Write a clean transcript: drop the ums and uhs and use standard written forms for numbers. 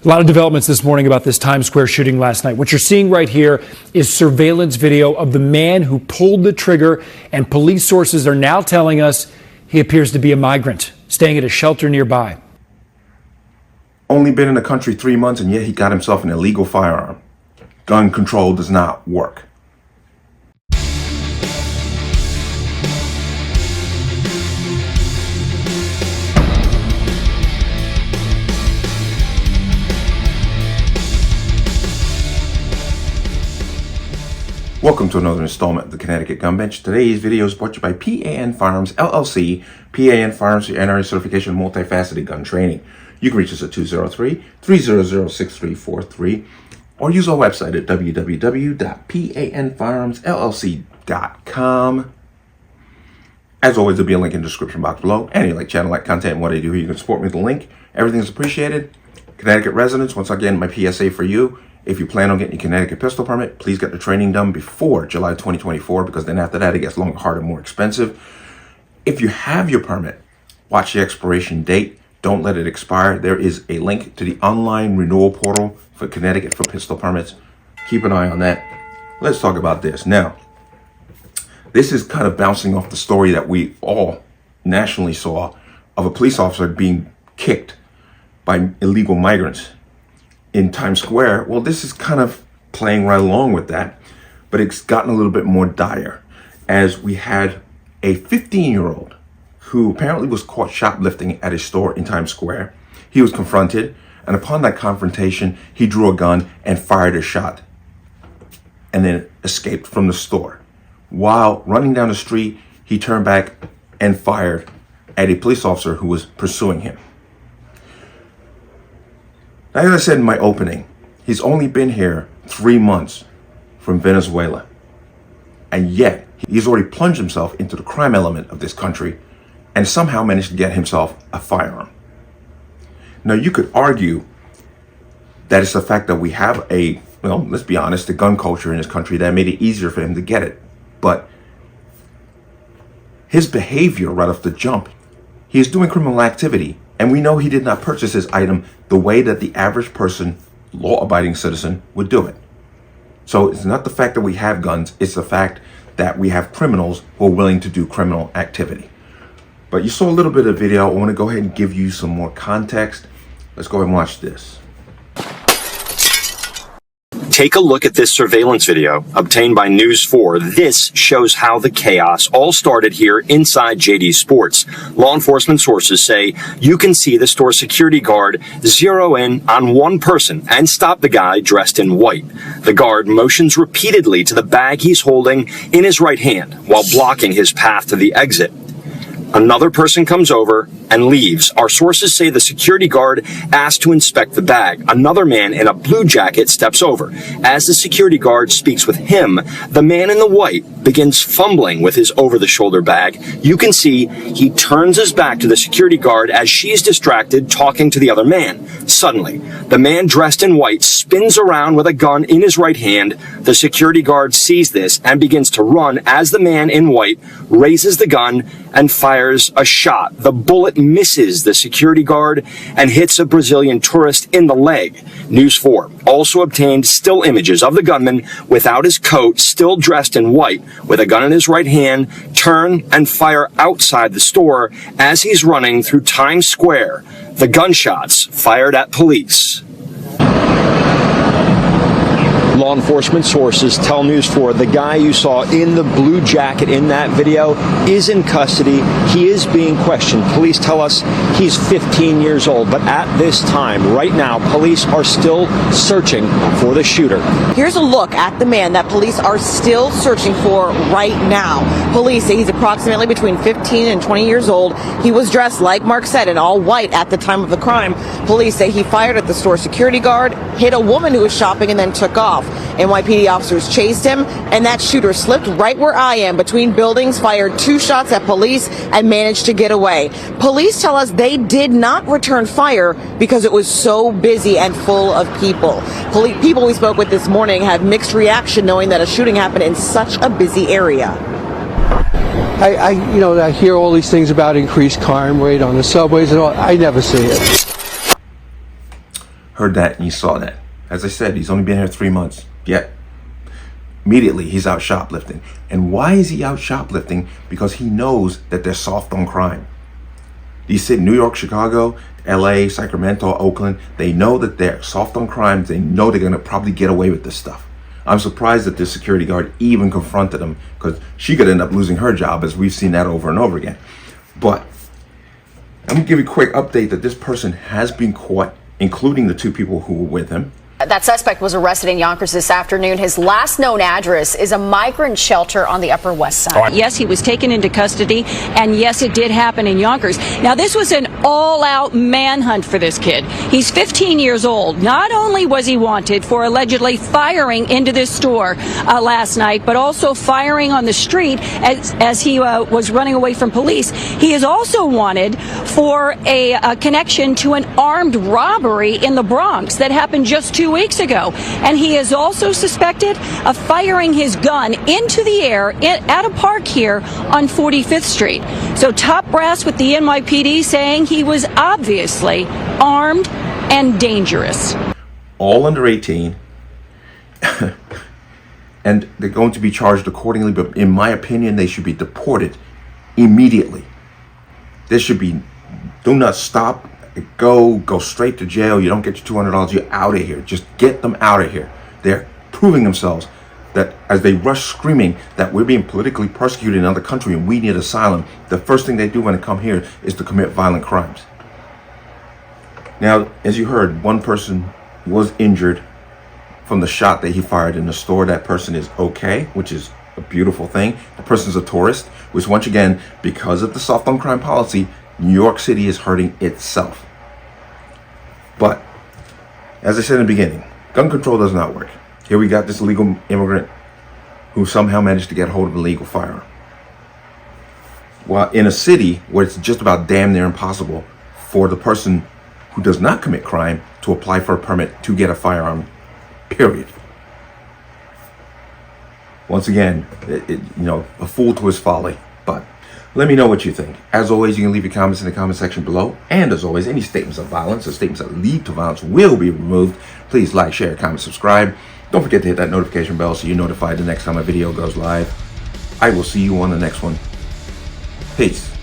A lot of developments this morning about this Times Square shooting last night. What you're seeing right here is surveillance video of the man who pulled the trigger, and police sources are now telling us he appears to be a migrant, staying at a shelter nearby. Only been in the country 3 months, and yet he got himself an illegal firearm. Gun control does not work. Welcome to another installment of the Connecticut Gun Bench. Today's video is brought to you by P.A.N. Firearms, LLC. P.A.N. Firearms, your NRA certification, multifaceted gun training. You can reach us at 203-300-6343 or use our website at www.panfirearmsllc.com. As always, there'll be a link in the description box below. And you like channel, like content, and what I do here, you can support me with the link. Everything's appreciated. Connecticut residents, once again, my PSA for you. If you plan on getting your Connecticut pistol permit, please get the training done before July 2024, because then after that, it gets longer, harder, more expensive. If you have your permit, watch the expiration date. Don't let it expire. There is a link to the online renewal portal for Connecticut for pistol permits. Keep an eye on that. Let's talk about this. Now, this is kind of bouncing off the story that we all nationally saw of a police officer being kicked by illegal migrants in Times Square. Well, this is kind of playing right along with that, but it's gotten a little bit more dire, as we had a 15-year-old who apparently was caught shoplifting at a store in Times Square. He was confronted, and upon that confrontation, he drew a gun and fired a shot and then escaped from the store. While running down the street, he turned back and fired at a police officer who was pursuing him. Now, as I said in my opening, he's only been here 3 months from Venezuela, and yet he's already plunged himself into the crime element of this country and somehow managed to get himself a firearm. Now, you could argue that it's the fact that we have a, well, let's be honest, the gun culture in this country that made it easier for him to get it. But his behavior right off the jump, he is doing criminal activity. And we know he did not purchase his item the way that the average person, law-abiding citizen, would do it. So it's not the fact that we have guns, it's the fact that we have criminals who are willing to do criminal activity. But you saw a little bit of video. I want to go ahead and give you some more context. Let's go ahead and watch this. Take a look at this surveillance video obtained by News 4. This shows how the chaos all started here inside JD Sports. Law enforcement sources say you can see the store security guard zero in on one person and stop the guy dressed in white. The guard motions repeatedly to the bag he's holding in his right hand while blocking his path to the exit. Another person comes over and leaves. Our sources say the security guard asked to inspect the bag. Another man in a blue jacket steps over. As the security guard speaks with him, the man in the white begins fumbling with his over-the-shoulder bag. You can see he turns his back to the security guard as she's distracted talking to the other man. Suddenly, the man dressed in white spins around with a gun in his right hand. The security guard sees this and begins to run as the man in white raises the gun and fires a shot. The bullet misses the security guard and hits a Brazilian tourist in the leg. News 4 also obtained still images of the gunman without his coat, still dressed in white, with a gun in his right hand, turn and fire outside the store as he's running through Times Square. The gunshots fired at police. Law enforcement sources tell News 4 the guy you saw in the blue jacket in that video is in custody. He is being questioned. Police tell us he's 15 years old, but at this time, right now, police are still searching for the shooter. Here's a look at the man that police are still searching for right now. Police say he's approximately between 15 and 20 years old. He was dressed, like Mark said, in all white at the time of the crime. Police say he fired at the store security guard, hit a woman who was shopping, and then took off. NYPD officers chased him, and that shooter slipped right where I am between buildings, fired 2 shots at police, and managed to get away. Police tell us they did not return fire because it was so busy and full of people. People we spoke with this morning have mixed reaction knowing that a shooting happened in such a busy area. I hear all these things about increased crime rate on the subways and all. I never see it. heard that and you saw that. As I said, he's only been here 3 months. Yet, immediately he's out shoplifting. And why is he out shoplifting? Because he knows that they're soft on crime. These cities, New York, Chicago, LA, Sacramento, Oakland, they know that they're soft on crime. They know they're going to probably get away with this stuff. I'm surprised that this security guard even confronted him, because she could end up losing her job, as we've seen that over and over again. But I'm going to give you a quick update that this person has been caught, including the 2 people who were with him. That suspect was arrested in Yonkers this afternoon. His last known address is a migrant shelter on the Upper West Side. Yes, he was taken into custody, and yes, it did happen in Yonkers. Now, this was an all-out manhunt for this kid. He's 15 years old. Not only was he wanted for allegedly firing into this store last night, but also firing on the street as he was running away from police. He is also wanted for a connection to an armed robbery in the Bronx that happened just 2 weeks ago. And he is also suspected of firing his gun into the air at a park here on 45th Street. So top brass with the NYPD saying he was obviously armed and dangerous. All under 18. And they're going to be charged accordingly, but in my opinion, they should be deported immediately. This should be, do not stop. Go straight to jail. You don't get your $200, you're out of here. Just get them out of here. They're proving themselves that as they rush screaming that we're being politically persecuted in another country and we need asylum, the first thing they do when they come here is to commit violent crimes. Now, as you heard, one person was injured from the shot that he fired in the store. That person is okay, which is a beautiful thing. The person's a tourist, which once again, because of the soft on crime policy, New York City is hurting itself. But, as I said in the beginning, gun control does not work. Here we got this illegal immigrant who somehow managed to get hold of a legal firearm. While in a city where it's just about damn near impossible for the person who does not commit crime to apply for a permit to get a firearm, period. Once again, a fool to his folly. But let me know what you think. As always, you can leave your comments in the comment section below. And as always, any statements of violence or statements that lead to violence will be removed. Please like, share, comment, subscribe. Don't forget to hit that notification bell so you're notified the next time a video goes live. I will see you on the next one. Peace.